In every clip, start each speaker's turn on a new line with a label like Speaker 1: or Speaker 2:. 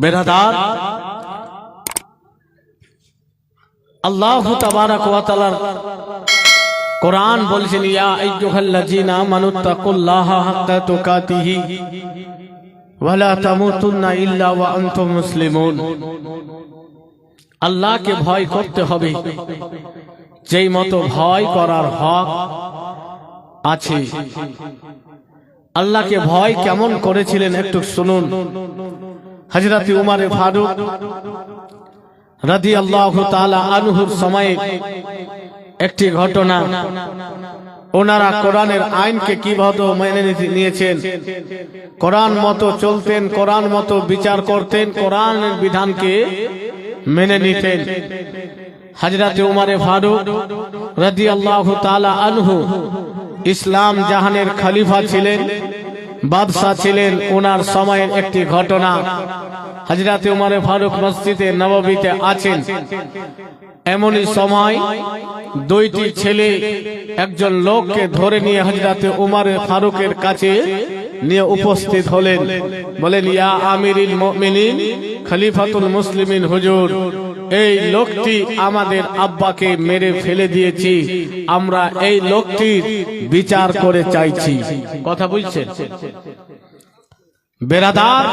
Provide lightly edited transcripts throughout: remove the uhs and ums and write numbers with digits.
Speaker 1: বেরাদার, আল্লাহ তাবারাক ওয়া তাআলা কোরআন বলেছেন, ইয়া আইয়ুহাল্লাযীনা আমানুত্তাকুল্লাহা হাক্কা তুকাতিহি ওয়া লা তামুতুন্না ইল্লা ওয়া আনতুম মুসলিমুন। আল্লাহকে ভয় করতে হবে যেই মতো ভয় করার হক আছে। আল্লাহকে ভয় কেমন করেছিলেন একটু শুনুন। হযরত উমর ফারুক রাদিয়াল্লাহু তাআলা আনহুর সময়ে একটি ঘটনা, ওনারা কোরআনের আইনকে কিভাবে মেনে নিয়েছেন, কোরআন মতো চলতেন, কোরআন মতো বিচার করতেন, কোরআনের বিধানকে মেনে নিতেন। হযরত উমর ফারুক রাদিয়াল্লাহু তাআলা আনহু ইসলাম জাহানের খলিফা ছিলেন, বাদশা ছিলেন। ওনার সময়ের একটি ঘটনা, হযরত উমর ফারুক মসজিদে নববীতে আছেন। এমনই সময় দুইটি ছেলে একজন লোককে ধরে নিয়ে হযরত উমর ফারুকের কাছে নিয়ে উপস্থিত হলেন। বলেন, ইয়া আমিরুল মুমিনিন খলিফাতুল মুসলিমিন হুজুর, এই লোকটি আমাদের আব্বাকে মেরে ফেলে দিয়েছি, আমরা এই লোকটির বিচার করে চাইছি। কথা বুঝছেন বেরাদার?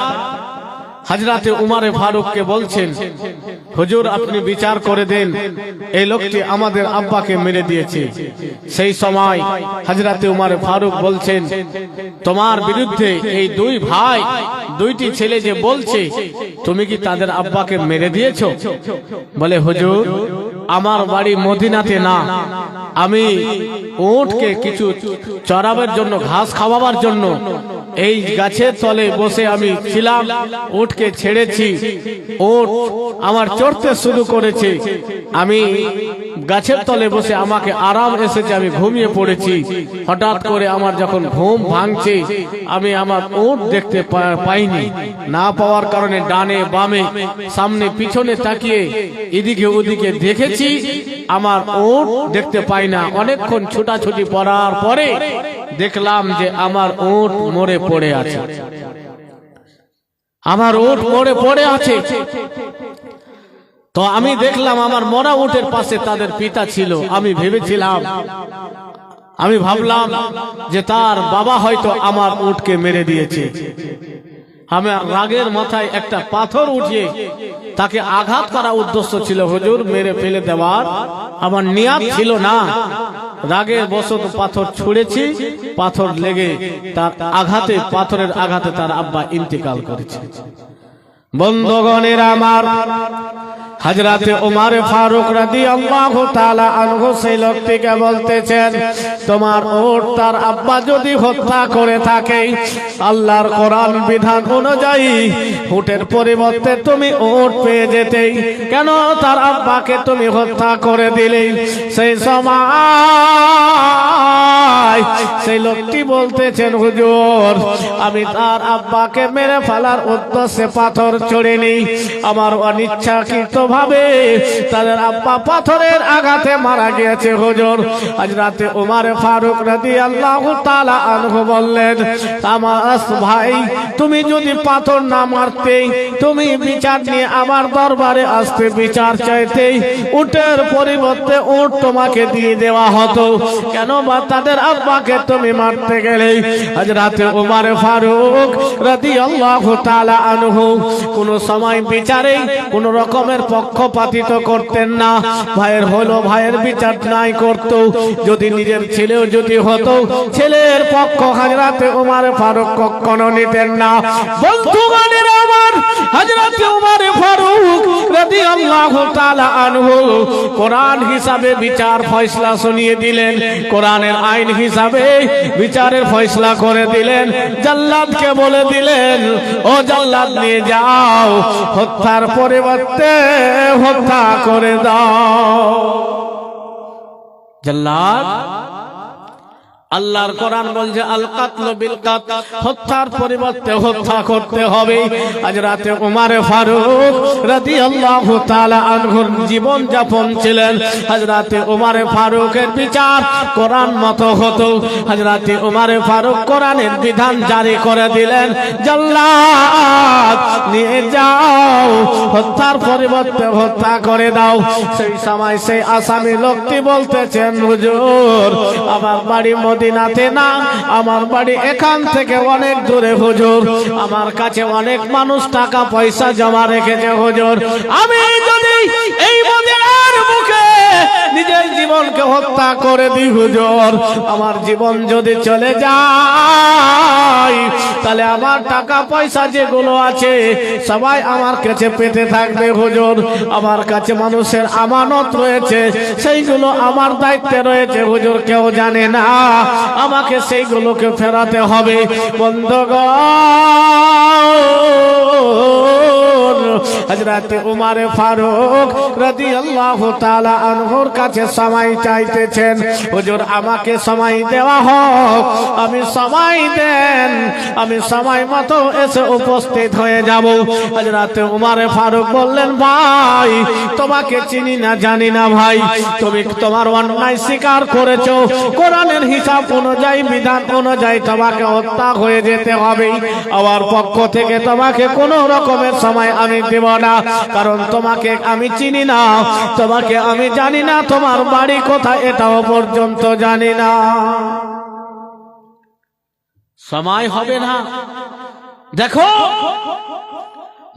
Speaker 1: হযরত উমর ফারুককে বলছেন, হুজুর আপনি বিচার করে দেন, এই লোকটি আমাদের আব্বাকে মেরে দিয়েছে। সেই সময় হযরত উমর ফারুক বলছেন, তোমার বিরুদ্ধে এই দুই ভাই, দুইটি ছেলে যে বলছে, তুমি কি তাদের আব্বাকে মেরে দিয়েছো? বলে, হুজুর আমার বাড়ি মদিনাতে না, আমি উটকে কিছু চড়াবার জন্য, ঘাস খাওয়াবার জন্য এই গাছের তলে বসে আমি ছিলাম, উটকে ছেড়েছি, উট আমার চড়তে শুরু করেছে, আমি গাছের তলে বসে আমাকে আরাম এসেছে, আমি ঘুমিয়ে পড়েছি। হঠাৎ করে আমার যখন ঘুম ভাঙছে, আমি আমার উট দেখতে পাইনি, না পাওয়ার কারণে ডানে বামে সামনে পিছনে তাকিয়ে এদিকে ওদিকে দেখেছি, আমার উট দেখতে পাই না। অনেকক্ষণ ছুটাছুটি করার পরে দেখলাম যে আমার উট মরে পড়ে আছে, আমার উট মরে পড়ে আছে। তো আমি দেখলাম আমার মরা উটের পাশে তাদের পিতা ছিল। আমি ভেবেছিলাম, আমি ভাবলাম যে তার বাবা হয়তো আমার উটকে মেরে দিয়েছে। আমি রাগের মাথায় একটা পাথর উঠিয়ে তাকে আঘাত করা উদ্দেশ্য ছিল, হুজুর মেরে ফেলে দেওয়ার আমার নিয়ত ছিল না। রাগের বশত পাথর ছুঁড়েছি, পাথর লেগে তার আঘাতে, পাথরের আঘাতে তার আব্বা ইন্তেকাল করেছে। বন্ধুগণের আমার, হযরত উমর ফারুক রাদিয়াল্লাহু তাআলা আনহু সেই লোকটিকে বলতেছেন, তোমার উট তার আব্বা যদি হত্যা করে থাকে, আল্লাহর কোরআন বিধান অনুযায়ী উটের পরিবর্তে তুমি উট পেয়ে যেতে, কেন তার আব্বাকে তুমি হত্যা করে দিলে? সেই সময় সেই লোকটি বলতেছেন, হুজুর আমি তার আব্বাকে মেরে ফেলার উদ্দেশ্যে পাথর ছুঁড়িনি, আমার অনিচ্ছাকৃত ভাবে তাদের আব্বা পাথরের আঘাতে মারা গিয়েছে। হুজুর হযরত উমর ফারুক রাদিয়াল্লাহু তাআলা আনহু বললেন, তামাস ভাই, তুমি যদি পাথর না মারতে, তুমি বিচার নিয়ে আমার দরবারে আসতে, বিচার চাইতে, উটের পরিবর্তে উট তোমাকে দিয়ে দেওয়া হতো, কেন বা তাদের আব্বাকে তুমি মারতে গেলে? হযরত উমর ফারুক রাদিয়াল্লাহু তাআলা আনহু কোন সময় বিচারে কোন রকমের পক্ষপাতিত করতেন না। ভাইয়ের হলো ভাইয়ের বিচার নাই করত, যদি নিজের ছেলেও যদি হতো, ছেলের পক্ষ হযরত উমর ফারুক কখনো নিতেন না। বন্ধুগণের আমার, হযরত উমর ফারুক রাদিয়াল্লাহু তাআলা আনহু কোরআন হিসাবে বিচার ফয়সালা শুনিয়ে দিলেন, কোরআনের আইন হিসাবে বিচারের ফয়সালা করে দিলেন। জাল্লাদকে বলে দিলেন, ও জাল্লাদ নিয়ে যাও, হত্যার পরিবর্তে হত্যা করে দাও। জাল্লাদ আল্লাহর কোরআন বলছে আল কাতলু বিল কাতল, হত্যার পরিবর্তে হত্যা করতে হবে। হযরতে ওমর ফারুক রাদিয়াল্লাহু তাআলা আনহুর জীবন যাপন ছিলেন। হযরতে ওমর ফারুকের বিচার কোরআন মতো হতো। হযরতে ওমর ফারুক কোরআনের বিধান জারি করে দিলেন, জাল্লাদ নিয়ে যাও, হত্যার পরিবর্তে হত্যা করে দাও। সেই সময় সেই আসামি লোকটি বলতেছেন, হুজুর আমার বাড়ি মদিনাতে না, আমার বাড়ি এখান থেকে অনেক দূরে হুজুর, আমার কাছে অনেক মানুষ টাকা পয়সা জমা রেখেছে হুজুর, আমি যদি এই মদিনার মুখে নিজের জীবনকে হত্যা করে দিই হুজুর, আমার জীবন যদি চলে যায় তাহলে আমার টাকা পয়সা যেগুলো আছে সবাই আমার কাছে পেতে থাকবে হুজুর, আমার কাছে মানুষের আমানত রয়েছে, সেইগুলো আমার দায়িত্বে রয়েছে হুজুর, কেউ জানে না, আমাকে সেইগুলোকে ফেরাতে হবে। বন্ধুগণ, হযরতে ওমর ফারুক রাদিয়াল্লাহু তাআলা আনহুর কাছে সময় চাইতেছেন, হুজুর আমাকে সময় দেওয়া হোক, আমি সময় দেন, আমি সময় মতো এসে উপস্থিত হয়ে যাব। হযরতে ওমর ফারুক বললেন, ভাই তোমাকে চিনি না জানি না ভাই, তুমি তোমার অন্যায় স্বীকার করেছো, কোরআনের হিসাব অনুযায়ী বিধান অনুযায়ী তোমাকে হত্যা হয়ে যেতে হবে, আমার পক্ষ থেকে তোমাকে কোনো রকমের সময় আমি দেব না, কারণ তোমাকে আমি চিনি না, তোমাকে আমি জানি না, তোমার বাড়ি কোথায় এটাও পর্যন্ত জানি না, সময় হবে না। দেখো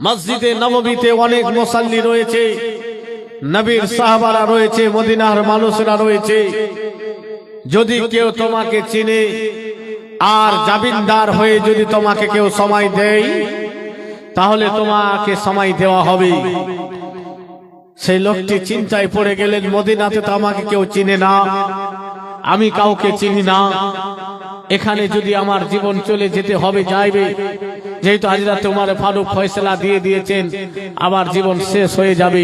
Speaker 1: মসজিদে নববীতে অনেক মুসাল্লি রয়েছে, নবীর সাহাবারা রয়েছে, মদিনার মানুষরা রয়েছে, যদি কেউ তোমাকে চিনে আর জামিনদার হয়ে যদি তোমাকে কেউ সময় দেয় তাহলে তোমাকে সময় দেওয়া হবে। সেই লোকটি চিন্তায় পড়ে গেলেন, মদিনাতে তো আমাকে কেউ চিনে না, আমি কাউকে চিনি না, এখানে যদি আমার জীবন চলে যেতে হবে যাইবে, যেহেতু হযরত ওমর ফারুক ফয়সালা দিয়ে দিয়েছেন আমার জীবন শেষ হয়ে যাবে,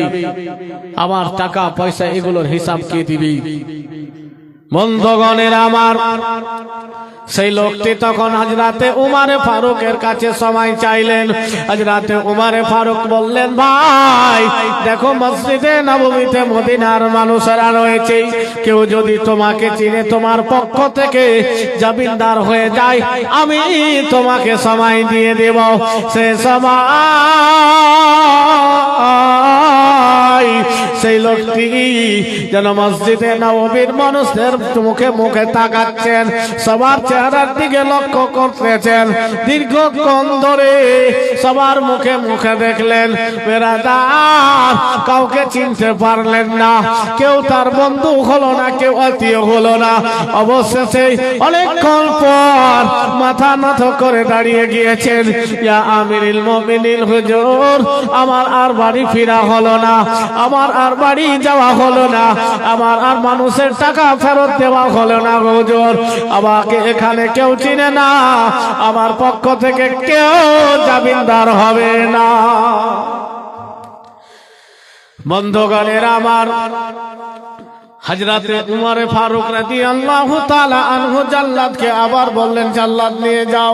Speaker 1: আমার টাকা পয়সা এগুলোর হিসাব কে দিবে? বন্ধুগণের আমার, সেই লোকটি তখন হযরতে ওমর ফারুকের কাছে সময় চাইলেন। হযরতে ওমর ফারুক বললেন, ভাই দেখো মসজিদে নববীতে মদিনার মানুষেরা রয়েছে, কেউ যদি তোমাকে চিনে তোমার পক্ষ থেকে জামিনদার হয়ে যায় আমি তোমাকে সময় দিয়ে দেব, সে সময় সেই লোকটি যেন মসজিদে নববীর মানুষদের মুখে মুখে তাকাচ্ছেন, সবার চেহারার দিকে লক্ষ্য করতেছেন, দীর্ঘক্ষণ ধরে সবার মুখে মুখে দেখলেন, বেরাদার কাউকে চিনতে পারলেন না, কেউ তার বন্ধু হলো না, কেউ আত্মীয় হলো না, অবশেষে অনেকক্ষণ পর মাথা নত করে দাঁড়িয়ে গিয়েছেন, ইয়া আমিরুল মুমিনিন হুজুর আমার আর বাড়ি ফেরা হলো না, আমার আর বাড়ি যাওয়া হলো না, আমার আর মানুষের টাকা ফেরত দেওয়া হলো না হুজুর, আমাকে এখানে কেউ চিনে না, আমার পক্ষ থেকে কেউ জামিনদার হবে না। বন্ধুগণের আমার, হযরতে ওমর ফারুক রাদিয়াল্লাহু তাআলা আনহু জাল্লাদকে আবার বললেন, জাল্লাদ নিয়ে যাও,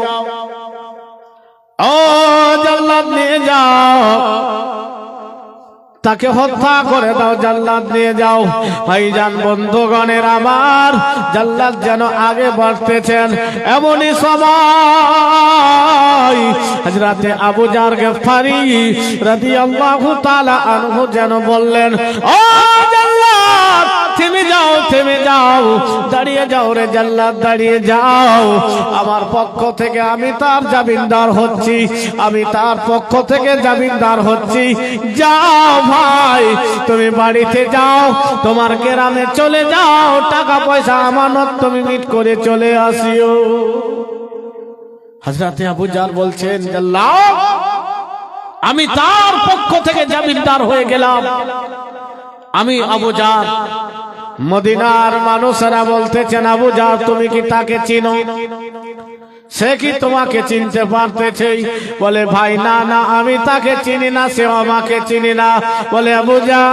Speaker 1: ও জাল্লাদ নিয়ে যাও, তাকে হত্যা করে দাও, জাল্লাদ নিয়ে যাও। ভাইজান বন্ধুগণের আমার, জাল্লাদ যেন আগে বাড়তেছেন, এমনই সময় হযরতে আবু জার গফফারি রাদিয়াল্লাহু তাআলা আনহু যেন বললেন, ও জাল্লাদ থেমে যাও, থেমে যাও, দাঁড়িয়ে যাও রে জাল্লাদ, দাঁড়িয়ে যাও, আমার পক্ষ থেকে আমি তার জামিনদার হচ্ছি, আমি তার পক্ষ থেকে জামিনদার হচ্ছি, যাও ভাই তুমি বাড়িতে যাও, তোমার গ্রামে চলে যাও, টাকা পয়সা আমানত তুমি মিট করে চলে আসিও। হযরতে আবু জার বলছেন, জাল্লাদ আমি তার পক্ষ থেকে জামিনদার হয়ে গেলাম, আমি আবু জার। মদিনার মানুষেরা বলতেছেন, আবু জার তুমি কি তাকে চিনো? সে কি তোমাকে চিনতে পারতেছে? বলে ভাই না না আমি তাকে চিনি না, সে আমাকে চিনি না। বলে আবু জার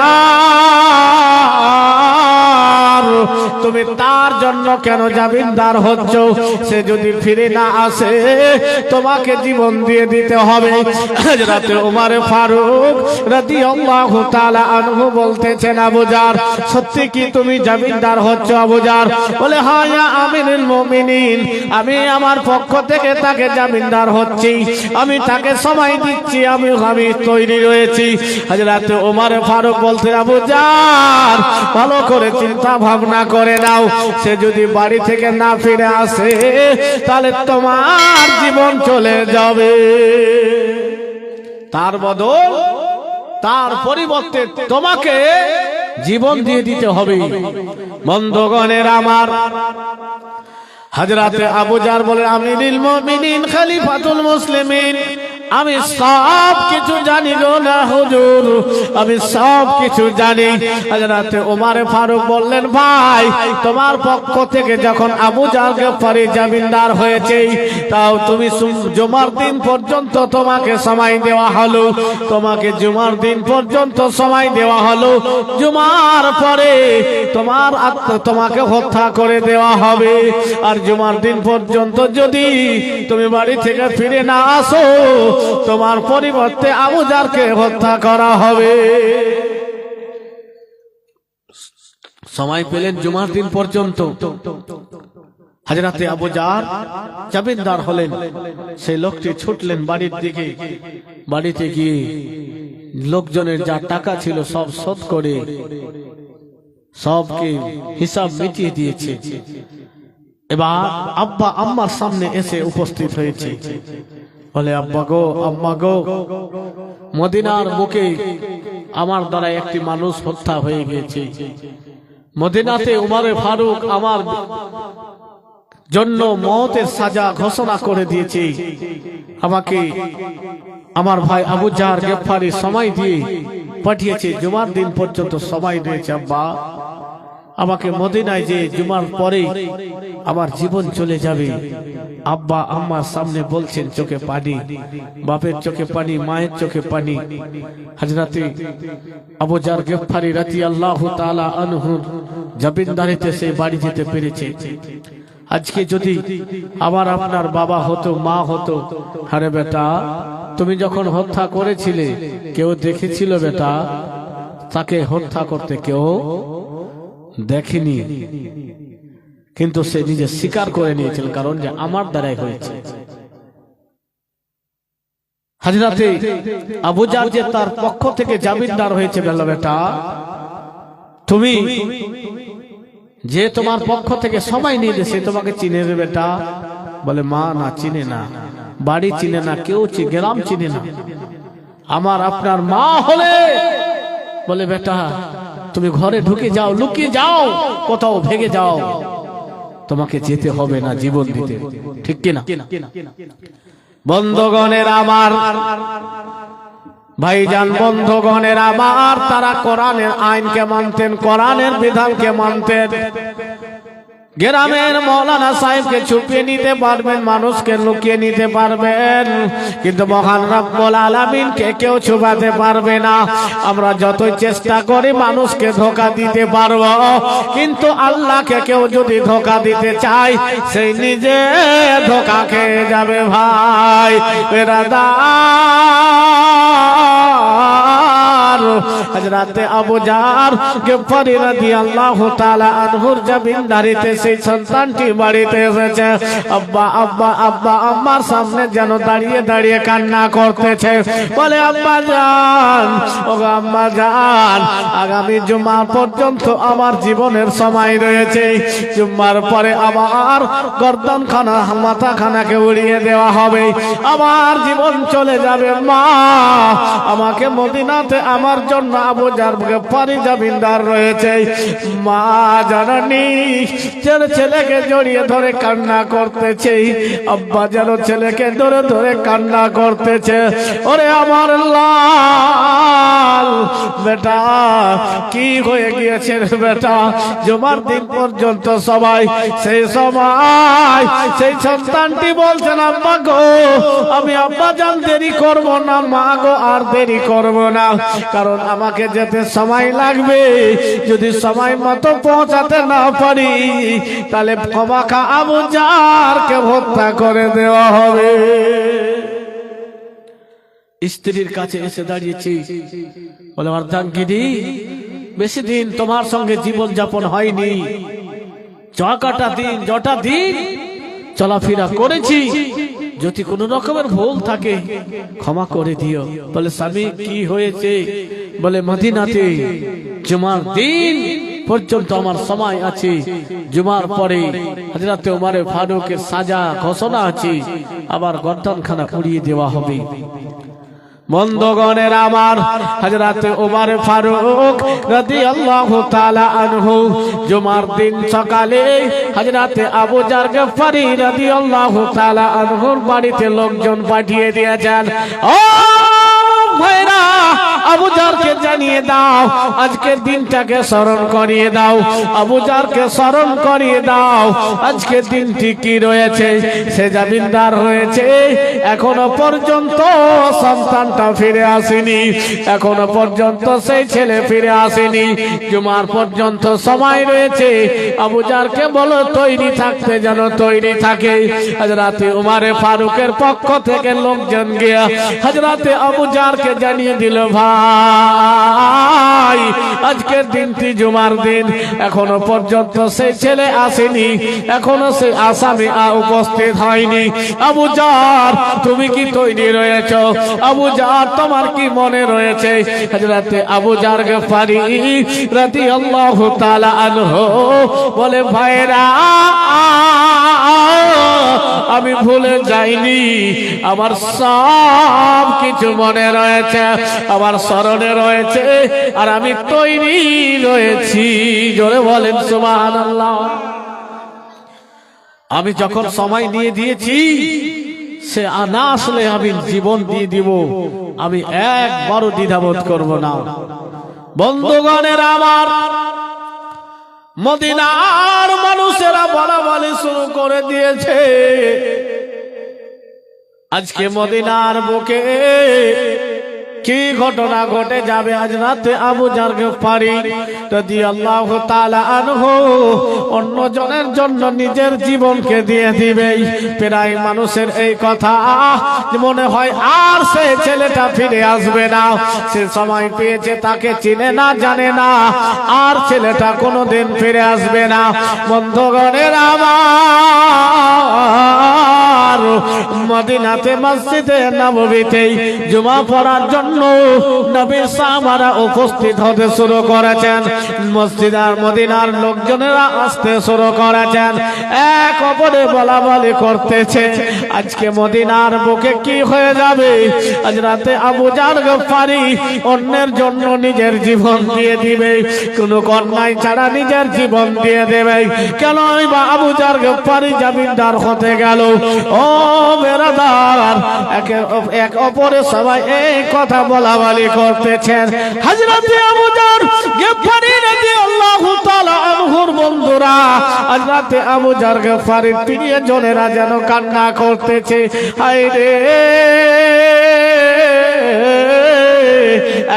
Speaker 1: আবুজার তুমি তার জন্য কেন জামিনদার হচ্ছ? সে যদি ফিরে না আসে তোমাকে জীবন দিয়ে দিতে হবে। হযরত ওমর ফারুক রাদিয়াল্লাহু তাআলা আনহু বলতেছেন, আবুজার সত্যি কি তুমি জামিনদার হচ্ছ? আবুজার বলে, হ্যাঁ ইয়া আমিরুল মুমিনিন, আমি আমার পক্ষ থেকে তাকে জামিনদার হচ্ছি, আমি তাকে সময় দিচ্ছি, আমি তৈরি রয়েছি। হযরত ওমর ফারুক বলতে, আবুজার ভালো করে চিন্তা ভাবনা করে নাও, সে যদি বাড়ি থেকে না ফিরে আসে তাহলে তোমার জীবন চলে যাবে। তার বদল, তার পরিবর্তে তোমাকে জীবন দিয়ে দিতে হবে। বন্ধুগণের আমার, হযরত আবুজার বলে, আমিরুল মুমিনিন খলিফাতুল মুসলিমিন, আমি সব কিছু জানি গো না হুজুর, আমি সব কিছু জানি। হযরত ওমর ফারুক বললেন, ভাই তোমার পক্ষ থেকে যখন আবুজার গফফারি জামিনদার হয়েছে, তাও তুমি জুমার দিন পর্যন্ত তোমাকে সময় দেওয়া হলো, তোমাকে জুমার দিন পর্যন্ত সময় দেওয়া হলো, জুমার পরে তোমাকে হত্যা করে দেওয়া হবে। আর জুমার দিন পর্যন্ত যদি তুমি বাড়ি থেকে ফিরে না আসো, তোমার পরিবর্তে আবুজারকে হত্যা করা হবে। সময় পেলেন জুমার দিন পর্যন্ত। হযরতে আবুজার জামিনদার হলেন। সেই লোকটি ছুটলেন বাড়ির দিকে, বাড়িতে গিয়ে লোকজনের যা টাকা ছিল সব শোধ করে সবকে হিসাব মিটিয়ে দিয়েছে। এবার আব্বা আম্মার সামনে এসে উপস্থিত হয়েছে। বলে, আব্বা গো, আম্মা গো, মদিনার বুকে আমার দ্বারা একটি মানুষ হত্যা হয়ে গেছে। মদিনাতে ওমর ফারুক আমার জন্য মওতের সাজা ঘোষণা করে দিয়েছে। আমাকে আমার ভাই আবুজার গফফারি সময় দিয়ে পাঠিয়েছে, জুমার দিন পর্যন্ত সময় দিয়েছে। আব্বা, আমাকে মদিনায় যে জুমার পরে আমার জীবন চলে যাবে। আব্বা আম্মার সামনে বলছেন, চোখে পানি, বাপের চোখে পানি, মায়ের চোখে পানি। হযরতে আবুজার গফফারি রাদিয়াল্লাহু তাআলা আনহু জামিনদারিতে সে বাড়ি যেতে পেরেছে। আজকে যদি আবার আপনার বাবা হতো, মা হতো, আরে বেটা তুমি যখন হত্যা করেছিলে কেউ দেখেছিল? বেটা, তাকে হত্যা করতে কেউ দেখেনি, কিন্তু সে নিজে স্বীকার করে নিয়েছিল, কারণ যে আমার দ্বারাই হয়েছে। হযরতে আবুজার যে তার পক্ষ থেকে জামিনদার হয়েছে, বলল, বেটা তুমি যে তোমার পক্ষ থেকে সময় নিয়ে সে তোমাকে চিনে রে বেটা? বলে, মা না, চিনে না, বাড়ি চিনে না, কেউ গ্রাম চিনে না। আমার আপনার মা হলে, বলে, বেটা তুমি ঘরে ঢুকে যাও, লুকিয়ে যাও, কোথাও ভেগে যাও, তোমাকে যেতে হবে না জীবন দিতে, ঠিক কিনা? বন্ধুগণের আমার, ভাইজান বন্ধুগণের আমার, তারা কোরআনের আইনকে মানতেন, কোরআনের বিধানকে মানতেন। গ্রামের মৌলানা সাহেবকে ছুপিয়ে নিতে পারবেন, মানুষকে লুকিয়ে নিতে পারবেন, কিন্তু মহান রব্বুল আলামিনকে কেউ ছুপাতে পারবে না। আমরা যতই চেষ্টা করি মানুষকে ধোঁকা দিতে পারবো, কিন্তু আল্লাহকে কেউ যদি ধোঁকা দিতে চায়, সেই নিজে ধোঁকা খেয়ে যাবে। ভাই বেরাদার, হযরতে আবুজার গফফারি রাদিয়াল্লাহু তাআলা আনহুর জামিনদারিতে সেই সন্তানটি বাড়িতে এসেছে। আব্বা আব্বা আব্বা আম্মার সামনে যেন দাঁড়িয়ে দাঁড়িয়ে কান্না করতেছে। বলে, আব্বা জান, ও আম্মা জান, আগামী জুমা পর্যন্ত আমার জীবনের সময় রয়েছে, জুম্মার পরে আবার গর্দনখানা, মাথাখানাকে উড়িয়ে দেওয়া হবে, আমার জীবন চলে যাবে। মা, আমাকে মদিনাতে আমার জন্য আবুজার গফফারি জামিনদার রয়েছে। মা জানানি যেন ছেলেকে জড়িয়ে ধরে কান্না করতেছে, আব্বা যেন ছেলেকে ধরে ধরে কান্না করতেছে। ওরে আমার লাল বেটা, কি হয়ে গিয়েছে রে বেটা? জুমার দিন পর্যন্ত সবাই, সেই সময় সেই সন্তানটি বলছেন, আব্বা গো, আমি আব্বা জান দেরি করব না, মা গো আর দেরি করব না, কারণ আমাকে যেতে সময় লাগবে। যদি সময় মতো পৌঁছাতে না পারি তাহলে ক্ষমাখা আবু জারকে হত্যা করে দেওয়া হবে। স্ত্রীর কাছে এসে দাঁড়িয়েছি, বলে অর্ধাঙ্গিনী, বেশি দিন তোমার সঙ্গে জীবন যাপন হয়নি, জটা দিন চলাফেরা করেছি, যদি কোনো রকমের ভুল থাকে ক্ষমা করে দিও। বলে স্বামী কি হয়েছে? বলে মদিনাতে জুমার দিন পর্যন্ত আমার সময় আছে, জুমার পরে হযরত ওমর ফারুকের সাজা ঘোষণা আছে, আবার গর্দনখানা উড়িয়ে দেওয়া হবে। বন্ধুগণের আমার, হযরত ওমর ফারুক রাদিয়াল্লাহু তাআলা আনহু জুমার দিন সকালে হযরত আবু জার গফফারি রাদিয়াল্লাহু তাআলা আনহুর বাড়িতে লোকজন পাঠিয়ে দিয়েছেন। ও ভাইরা, আবু জারকে জানিয়ে দাও, আজকের দিনটাকে স্মরণ করিয়ে দাও, আবু জারকে স্মরণ করিয়ে দাও আজকের দিনটি কি রয়েছে। সে জামিনদার হয়েছে, এখনো পর্যন্ত সন্তানটা ফিরে আসেনি, এখনো পর্যন্ত সেই ছেলে ফিরে আসেনি, জুমার পর্যন্ত সময় রয়েছে। আবু জারকে বলো তৈরি থাকতে, যেন তৈরি থাকে। হযরত ওমর ফারুকের পক্ষ থেকে লোকজন গিয়ে হযরত আবু জারকে জানিয়ে দিল, ভাই আজকের দিনটি জুমার দিন, এখনো পর্যন্ত সেই ছেলে আসেনি, এখনো সেই আসামি উপস্থিত হয়নি। আবু জার তুমি কি তৈরি রয়েছ? আবু জার তোমার কি মনে রয়েছে? হযরত আবু জার গফফারি রাদিয়াল্লাহু তাআলা আনহু বলে, ভাইরা আমি ভুলে যাইনি, আমার সব কিছু মনে রয়েছে, আমার স্মরণে রয়েছে, আর আমি তৈরি রয়েছি। জোরে বলেন সুবহানাল্লাহ। আমি যখন সময় নিয়ে দিয়েছি, সে না আসলে আমি জীবন দিয়ে দিব, আমি একবারও দ্বিধাবোধ করব না। বন্ধুগণের আমার, মদিনার মানুষেরা বলাবলি শুরু করে দিয়েছে, আজকে মদিনার বুকে কি ঘটনা ঘটে যাবে। আজ রাতে আবু জার গফফারি রাদিয়াল্লাহু তাআলা আনহু অন্য জনের জন্য নিজের জীবনকে দিয়ে দিবে। প্রায় মানুষের এই কথা মনে হয় আর সে ছেলেটা ফিরে আসবে না, সে সময় পেয়েছে, তাকে চিনে না জানে না, আর ছেলেটা কোনোদিন ফিরে আসবে না। বন্ধুগণের আমার, মদিনাতে মসজিদে নববীতে জুমা পড়ার জন্য নবীর সাহাবারা উপস্থিত হতে শুরু করেছেন, মসজিদ আর মদিনার লোকজনেরা আসতে শুরু করেছেন, এক অপরে বলাবলি করতেছে আজকে মদিনার বুকে কি হয়ে যাবে। আজ রাতে আবু জার গফফারি অন্যের জন্য নিজের জীবন দিয়ে দিবে, কোন কন্যাই ছাড়া নিজের জীবন দিয়ে দেবে। কেন আবু জার গফফারি জামিনদার হতে গেল? ও বেরাদার, এক অপরে সবাই এই কথা বলাবলি করতেছেন। হযরত আবু জার গফফারি রাদিয়াল্লাহু তাআলা আনহুর বন্ধুরা, হযরত আবু জার গফফারির প্রিয়জনেরা যেন কান্না করতেছে, হায় রে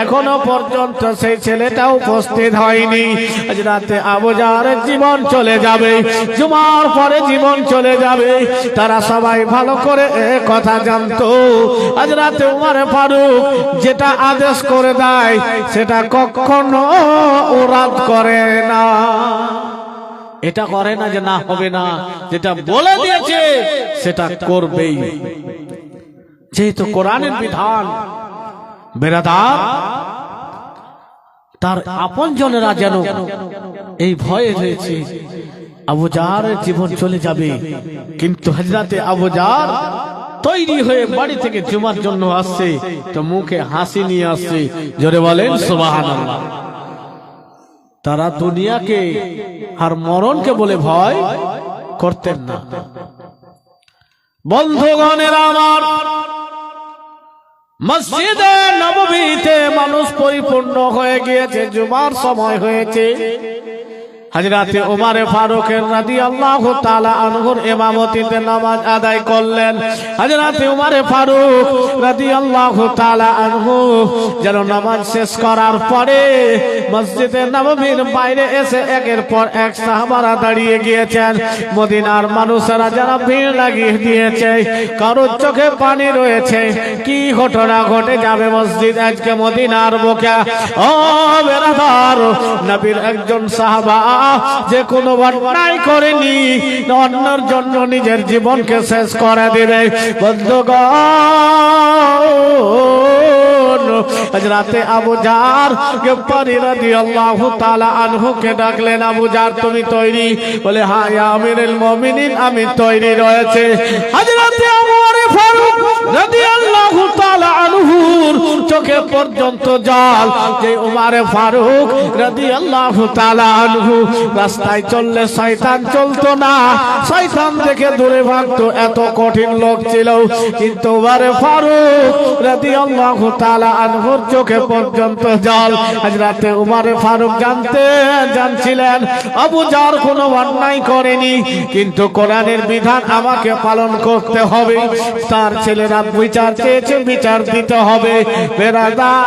Speaker 1: এখনো পর্যন্ত সেই ছেলেটা উপস্থিত হয়নি। আজ রাতে আবু জারের জীবন চলে যাবে, জুমার পরে জীবন চলে যাবে। তারা সবাই ভালো করে কথা জানতো, আজ রাতে ওমর ফারুক যেটা আদেশ করে দেয় সেটা কখনো রাত করে না। এটা করে না যে না হবে না, যেটা বলে দিয়েছে সেটা করবেই, যেহেতু কোরআনের বিধান। বেরাদার, তার আপনজনেরা যেন এই ভয়ে রয়েছে আবু জারের জীবন চলে যাবে, কিন্তু হযরতে আবু জার তৈরি হয়ে বাড়ি থেকে জুমার জন্য আসছে, তো মুখে হাসি নিয়ে আসছে। জোরে বলেন সুবহানাল্লাহ। তারা দুনিয়াকে আর মরণকে বলে ভয় করতেন না। বন্ধুগণের আমার, মসজিদে নববীতে মানুষ পরিপূর্ণ হয়ে গিয়েছে, জুমার সময় হয়েছে। হযরতে ওমর ফারুক রাদিয়াল্লাহু তাআলা আনহুর ইমামতিতে নামাজ আদায় করলেন। হযরতে ওমর ফারুক রাদিয়াল্লাহু তাআলা আনহু যেন নামাজ শেষ করার পরে মসজিদে নববীর বাইরে এসে একের পর এক সাহাবারা দাঁড়িয়ে গিয়েছেন। মদিনার মানুষেরা যারা ভিড় লাগিয়ে দিয়েছে, কারোর চোখে পানি রয়েছে, কি ঘটনা ঘটে যাবে মসজিদ আজকে মদিনার বুকে। ও বেরাদার, নবীর একজন সাহাবা যে কোনো অন্যায় করেনি, অন্যের জন্য নিজের জীবনকে শেষ করে দিবে। বন্ধুগণ, হযরতে আবু জার গফফারী রাদিয়াল্লাহু তাআলা আনহুকে ডাকলেন, আবু জার তুমি তৈরি? বলে হ্যাঁ ইয়া আমিরুল মুমিনিন, আমি তৈরি রয়েছে। হযরতে ওমর ফারুক রাদিয়াল্লাহু তাআলা আনহুর চোখে পর্যন্ত জল। যে ওমর ফারুক রাদিয়াল্লাহু তাআলা আনহু রাস্তায় চললে শয়তান চলতো না, শয়তান থেকে দূরে ভাগতো, এত কঠিন লোক ছিল। কিন্তু ওমর ফারুক রাদিয়াল্লাহু তাআলা আনহুর চোখে পর্যন্ত জল। হযরতে ওমর ফারুক জানছিলেন আবু জার কোনো অন্যায় করেনি, কিন্তু কোরআনের বিধান আমাকে পালন করতে হবে। তার ছেলেরা বিচার চেয়েছে, বিচার দিতে হবে। বেরাদার,